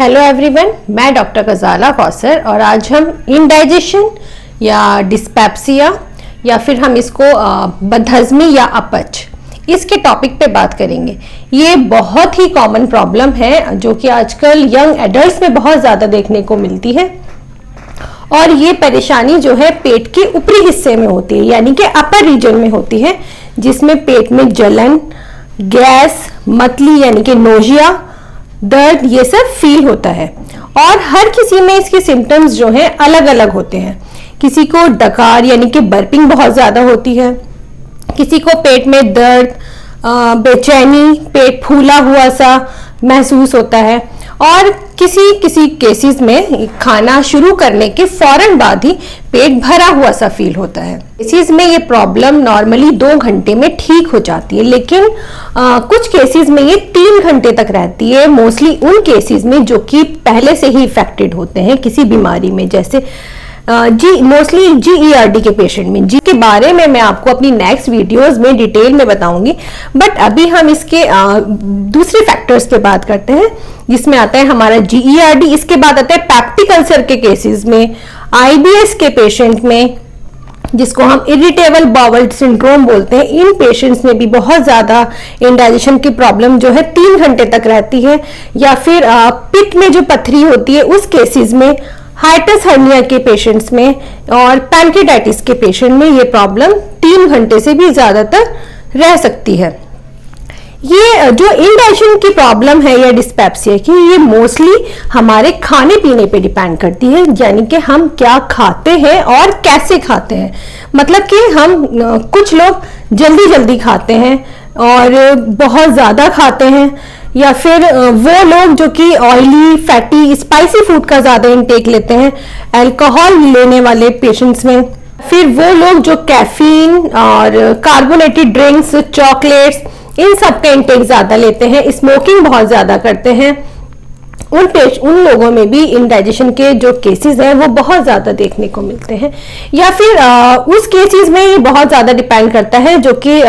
Hello everyone, मैं doctor गजाला कौसर और आज हम इंडाइजेशन या डिस्पेप्सिया या फिर हम इसको बदहजमी या अपच इसके टॉपिक पे बात करेंगे। ये बहुत ही कॉमन प्रॉब्लम है जो कि आजकल यंग एडल्ट्स में बहुत ज़्यादा देखने को मिलती है और ये परेशानी जो है पेट के ऊपरी हिस्से में होती है, यानी कि अपर रीजन में होती है, जिसमें पेट में जलन, गैस, मतली यानी कि नोजिया, दर्द ये सब फील होता है। और हर किसी में इसके सिम्टम्स जो हैं अलग अलग होते हैं। किसी को डकार यानी कि बर्पिंग बहुत ज़्यादा होती है, किसी को पेट में दर्द, बेचैनी, पेट फूला हुआ सा महसूस होता है और किसी केसेस में खाना शुरू करने के फौरन बाद ही पेट भरा हुआ सा फील होता है। केसेस में ये प्रॉब्लम नॉर्मली 2 घंटे में ठीक हो जाती है, लेकिन कुछ केसेस में ये 3 घंटे तक रहती है, मोस्टली उन केसेस में जो कि पहले से ही इफेक्टेड होते हैं किसी बीमारी में, जैसे मोस्टली GERD के पेशेंट में, जिसके बारे में मैं आपको अपनी नेक्स्ट वीडियोस में डिटेल में बताऊंगी। बट अभी हम इसके दूसरे फैक्टर्स पे बात करते हैं, जिसमें आता है हमारा GERD। इसके बाद आता है पेप्टिक अल्सर के केसेस में, IBS के पेशेंट में, जिसको हम इरिटेबल बाउल सिंड्रोम बोलते हैं, इन पेशेंट्स में भी बहुत ज़्यादा इंडाइजेशन की प्रॉब्लम जो है 3 घंटे तक रहती है। या फिर पित्त में जो पथरी होती है उस केसेस में, हाइटस हर्निया के पेशेंट्स में और पैनक्रेटाइटिस के पेशेंट में ये प्रॉब्लम 3 घंटे से भी ज़्यादातर रह सकती है। ये जो इंडाइजेशन की प्रॉब्लम है या डिस्पेप्सिया की, ये मोस्टली हमारे खाने पीने पे डिपेंड करती है, यानी कि हम क्या खाते हैं और कैसे खाते हैं। मतलब कि हम कुछ लोग जल्दी जल्दी खाते हैं और बहुत ज़्यादा खाते हैं, या फिर वो लोग जो कि ऑयली, फैटी, स्पाइसी फूड का ज़्यादा इंटेक लेते हैं अल्कोहल लेने वाले पेशेंट्स में, फिर वो लोग जो कैफीन और कार्बोनेटेड ड्रिंक्स, चॉकलेट्स, इन सब का इंटेक ज़्यादा लेते हैं, स्मोकिंग बहुत ज़्यादा करते हैं, उन लोगों में भी इंडाइजेशन के जो केसेस हैं वो बहुत ज़्यादा देखने को मिलते हैं। या फिर उस केसेस में ये बहुत ज़्यादा डिपेंड करता है जो कि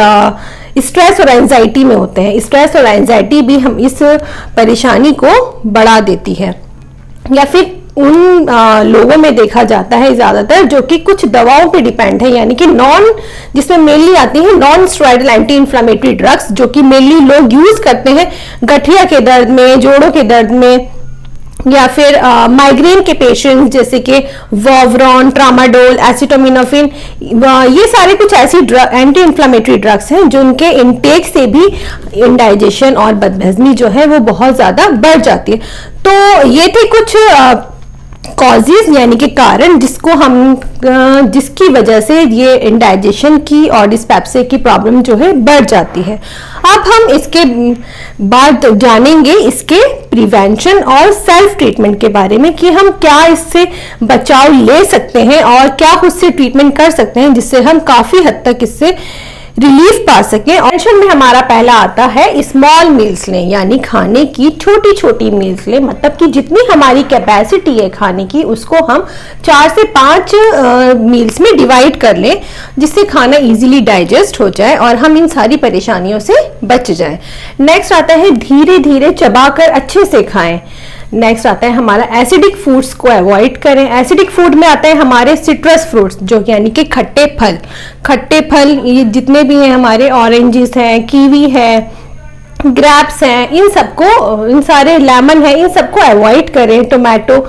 स्ट्रेस और एंजाइटी में होते हैं। स्ट्रेस और एंजाइटी भी हम इस परेशानी को बढ़ा देती है। या फिर उन लोगों में देखा जाता है ज़्यादातर जो कि कुछ दवाओं पे डिपेंड है, यानी कि जिसमें मेनली आती है non steroidal anti inflammatory drugs, जो कि मेनली लोग यूज करते हैं गठिया के दर्द में, जोड़ों के दर्द में, या फिर माइग्रेन के पेशेंट्स जैसे कि वोवरॉन, ट्रामाडोल, एसिटामिनोफेन, ये सारे कुछ ऐसी एंटी इंफ्लेमेटरी ड्रग्स हैं जिनके इनटेक से भी इंडाइजेशन और बदहजमी जो है वो बहुत ज़्यादा बढ़ जाती है। तो ये थे कुछ कॉजेज यानी कि कारण जिसकी वजह से ये इंडाइजेशन की और डिस्पेप्सिया की प्रॉब्लम जो है बढ़ जाती है। अब हम इसके बाद जानेंगे इसके प्रिवेंशन और सेल्फ ट्रीटमेंट के बारे में कि हम क्या इससे बचाव ले सकते हैं और क्या उससे ट्रीटमेंट कर सकते हैं जिससे हम काफ़ी हद तक इससे रिलीफ पा सकें। ऑप्शन में हमारा पहला आता है स्मॉल मील्स लें, यानी खाने की छोटी छोटी मील्स लें। मतलब कि जितनी हमारी कैपेसिटी है खाने की उसको हम 4 से 5 मील्स में डिवाइड कर लें, जिससे खाना इजीली डाइजेस्ट हो जाए और हम इन सारी परेशानियों से बच जाएं। नेक्स्ट आता है धीरे धीरे चबाकर अच्छे से खाएं। नेक्स्ट आता है हमारा एसिडिक फूड्स को अवॉइड करें। एसिडिक फूड में आता है हमारे सिट्रस फ्रूट्स, जो यानी कि खट्टे फल ये जितने भी हैं हमारे, ऑरेंजेस हैं, कीवी है, ग्रेप्स हैं, इन सारे लेमन है, इन सबको अवॉइड करें। टोमेटो,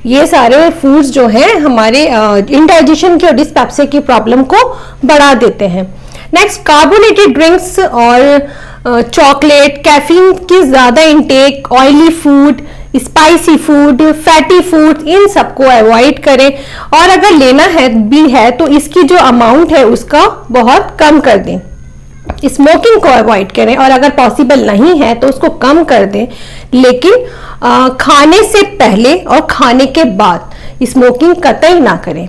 ये सारे फूड्स जो हैं हमारे इंडाइजेशन की और डिस्पेप्सिया की प्रॉब्लम को बढ़ा देते हैं। नेक्स्ट कार्बोनेटेड ड्रिंक्स और चॉकलेट, कैफीन की ज़्यादा intake, oily food, spicy food, fatty food, इन सबको अवॉइड करें। और अगर लेना है तो इसकी जो अमाउंट है उसका बहुत कम कर दें। स्मोकिंग को अवॉइड करें और अगर पॉसिबल नहीं है तो उसको कम कर दें, लेकिन खाने से पहले और खाने के बाद स्मोकिंग कतई ना करें।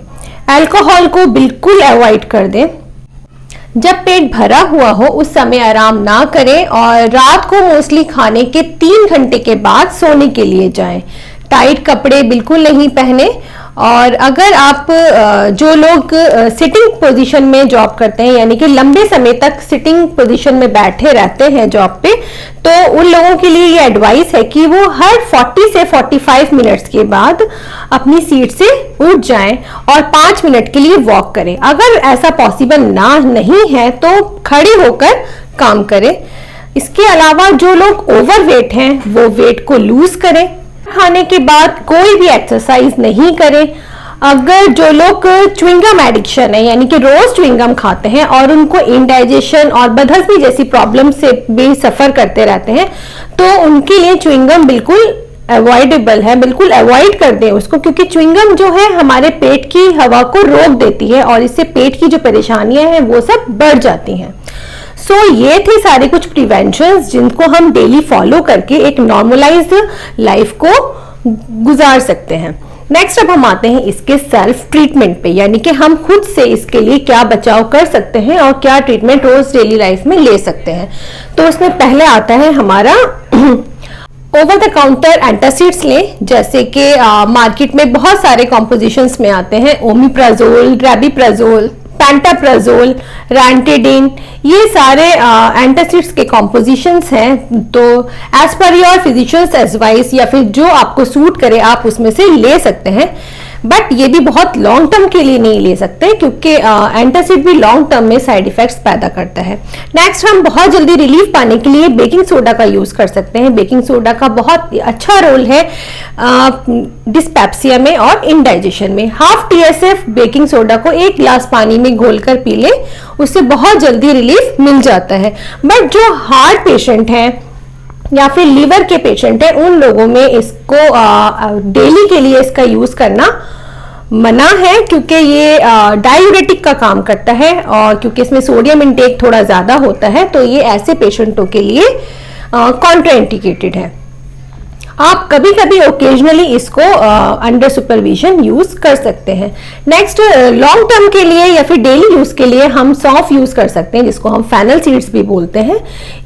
अल्कोहल को बिल्कुल अवॉइड कर दें। जब पेट भरा हुआ हो उस समय आराम ना करें और रात को मोस्टली खाने के 3 घंटे के बाद सोने के लिए जाएं। टाइट कपड़े बिल्कुल नहीं पहने। और अगर आप जो लोग सिटिंग पोजीशन में जॉब करते हैं, यानी कि लंबे समय तक सिटिंग पोजीशन में बैठे रहते हैं जॉब पे, तो उन लोगों के लिए ये एडवाइस है कि वो हर 40 से 45 मिनट्स के बाद अपनी सीट से उठ जाएं और 5 मिनट के लिए वॉक करें। अगर ऐसा पॉसिबल नहीं है तो खड़े होकर काम करें। इसके अलावा जो लोग ओवरवेट हैं वो वेट को लूज करें। खाने के बाद कोई भी एक्सरसाइज नहीं करें। अगर जो लोग च्युइंगम एडिक्शन है, यानी कि रोज च्युइंगम खाते हैं और उनको इंडाइजेशन और बदहजमी जैसी प्रॉब्लम से भी सफर करते रहते हैं, तो उनके लिए च्युइंगम बिल्कुल अवॉइडेबल है, बिल्कुल अवॉइड कर दें उसको, क्योंकि च्युइंगम जो है हमारे पेट की हवा को रोक देती है और इससे पेट की जो परेशानियां हैं वो सब बढ़ जाती हैं। ये थे सारे कुछ प्रिवेंशंस जिनको हम डेली फॉलो करके एक नॉर्मलाइज्ड लाइफ को गुजार सकते हैं। नेक्स्ट अब हम आते हैं इसके सेल्फ ट्रीटमेंट पे, यानी कि हम खुद से इसके लिए क्या बचाव कर सकते हैं और क्या ट्रीटमेंट रोज डेली लाइफ में ले सकते हैं। तो उसमें पहले आता है हमारा ओवर द काउंटर एंटासिड्स लें, जैसे कि मार्केट में बहुत सारे कॉम्पोजिशंस में आते हैं, ओमिप्राजोल, रैबिप्राजोल, पेंटाप्राजोल, रैंटेडिन, ये सारे एंटासिड्स के कॉम्पोजिशंस हैं। तो as per your physicians advice या फिर जो आपको सूट करे आप उसमें से ले सकते हैं, बट ये भी बहुत लॉन्ग टर्म के लिए नहीं ले सकते, क्योंकि एंटासिड भी लॉन्ग टर्म में साइड इफेक्ट्स पैदा करता है। नेक्स्ट हम बहुत जल्दी रिलीफ पाने के लिए बेकिंग सोडा का यूज कर सकते हैं। बेकिंग सोडा का बहुत अच्छा रोल है डिस्पेप्सिया में और इंडाइजेशन में। हाफ TSF बेकिंग सोडा को 1 गिलास पानी में घोलकर पी लें, उससे बहुत जल्दी रिलीफ मिल जाता है। बट जो हार्ट पेशेंट हैं या फिर लीवर के पेशेंट हैं, उन लोगों में इसको डेली के लिए इसका यूज करना मना है, क्योंकि ये डायूरेटिक का काम करता है और क्योंकि इसमें सोडियम इंटेक थोड़ा ज्यादा होता है, तो ये ऐसे पेशेंटों के लिए कॉन्ट्राइंडिकेटेड है। आप कभी कभी ओकेजनली इसको अंडर सुपरविजन यूज कर सकते हैं। नेक्स्ट लॉन्ग टर्म के लिए या फिर डेली यूज के लिए हम सौंफ यूज कर सकते हैं, जिसको हम फेनल सीड्स भी बोलते हैं।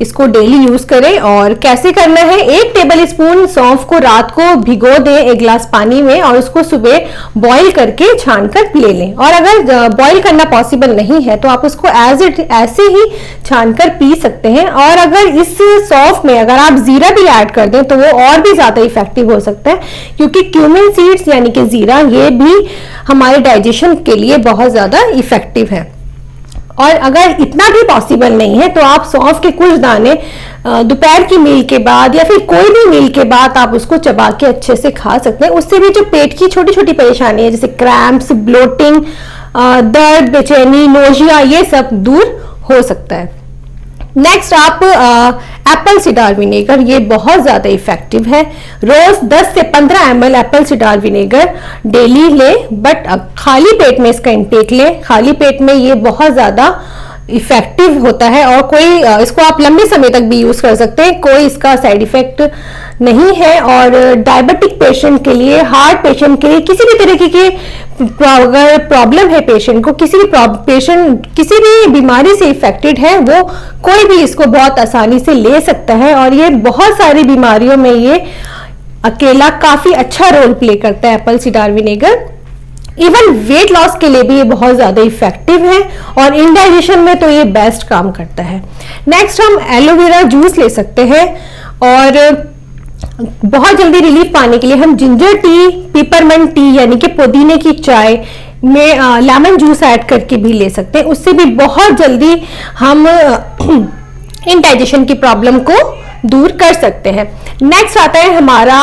इसको डेली यूज करें। और कैसे करना है, 1 टेबल स्पून सौंफ को रात को भिगो दें 1 गिलास पानी में और उसको सुबह बॉईल करके छान कर ले लें। और अगर बॉईल करना पॉसिबल नहीं है तो आप उसको एज इट ऐसे ही छान कर पी सकते हैं। और अगर इस सौंफ में अगर आप जीरा भी ऐड कर दें तो वो और भी ज्यादा इफेक्टिव हो सकता है, क्योंकि क्यूमिन सीड्स यानी कि जीरा ये भी हमारे डाइजेशन के लिए बहुत ज्यादा इफेक्टिव है। और अगर इतना भी पॉसिबल नहीं है तो आप सौंफ के कुछ दाने दोपहर की मील के बाद या फिर कोई भी मील के बाद आप उसको चबा के अच्छे से खा सकते हैं। उससे भी जो पेट की छोटी छोटी परेशानी है जैसे क्रैम्प्स, ब्लोटिंग, दर्द, बेचैनी, नोजिया, ये सब दूर हो सकता है। नेक्स्ट आप एप्पल सिडार विनेगर, ये बहुत ज्यादा इफेक्टिव है। रोज 10 से 15 ml Apple cedar vinegar daily लें, बट खाली पेट में इसका इंटेक लें। खाली पेट में ये बहुत ज्यादा इफेक्टिव होता है और कोई इसको आप लंबे समय तक भी यूज कर सकते हैं, कोई इसका साइड इफेक्ट नहीं है। और डायबिटिक पेशेंट के लिए, हार्ट पेशेंट के लिए, किसी भी तरीके की अगर प्रॉब्लम है पेशेंट को, पेशेंट किसी भी बीमारी से इफेक्टेड है, वो कोई भी इसको बहुत आसानी से ले सकता है। और ये बहुत सारी बीमारियों में ये अकेला काफी अच्छा रोल प्ले करता है Apple cedar vinegar. Even weight loss के लिए भी ये बहुत ज्यादा इफेक्टिव है और इंडाइजेशन में तो ये बेस्ट काम करता है। नेक्स्ट हम एलोवेरा जूस ले सकते हैं और बहुत जल्दी रिलीफ पाने के लिए हम जिंजर टी, पिपरमेंट टी यानी कि पुदीने की चाय में लेमन जूस ऐड करके भी ले सकते हैं। उससे भी बहुत जल्दी हम इंडाइजेशन की प्रॉब्लम को दूर कर सकते हैं। नेक्स्ट आता है हमारा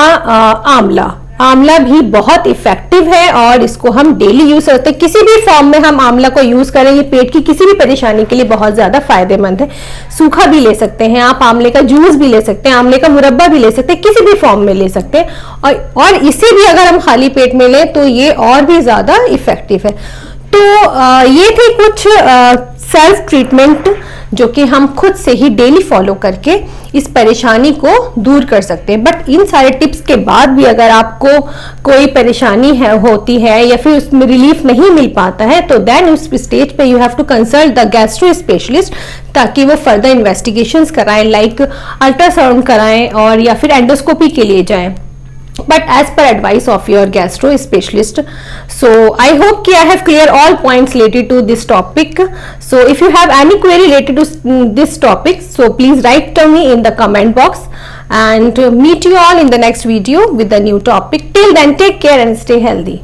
आंवला। आंवला भी बहुत इफेक्टिव है और इसको हम डेली यूज करते हैं। किसी भी फॉर्म में हम आंवला को यूज करें, ये पेट की किसी भी परेशानी के लिए बहुत ज्यादा फायदेमंद है। सूखा भी ले सकते हैं आप, आंवले का जूस भी ले सकते हैं, आंवले का मुरब्बा भी ले सकते हैं, किसी भी फॉर्म में ले सकते हैं। और इसे भी अगर हम खाली पेट में लें तो ये और भी ज्यादा इफेक्टिव है। तो ये थे कुछ सेल्फ ट्रीटमेंट जो कि हम खुद से ही डेली फॉलो करके इस परेशानी को दूर कर सकते हैं। बट इन सारे टिप्स के बाद भी अगर आपको कोई परेशानी होती है या फिर उसमें रिलीफ नहीं मिल पाता है तो देन उस स्टेज पे you have to consult the gastro specialist, ताकि वो फर्दर इन्वेस्टिगेशंस कराएं, लाइक अल्ट्रासाउंड कराएं और या फिर एंडोस्कोपी के लिए जाएं। but as per advice of your gastro specialist. So I hope ki I have clear all points related to this topic. So if you have any query related to this topic, so please write to me in the comment box, and meet you all in the next video with the new topic. Till then, take care and stay healthy.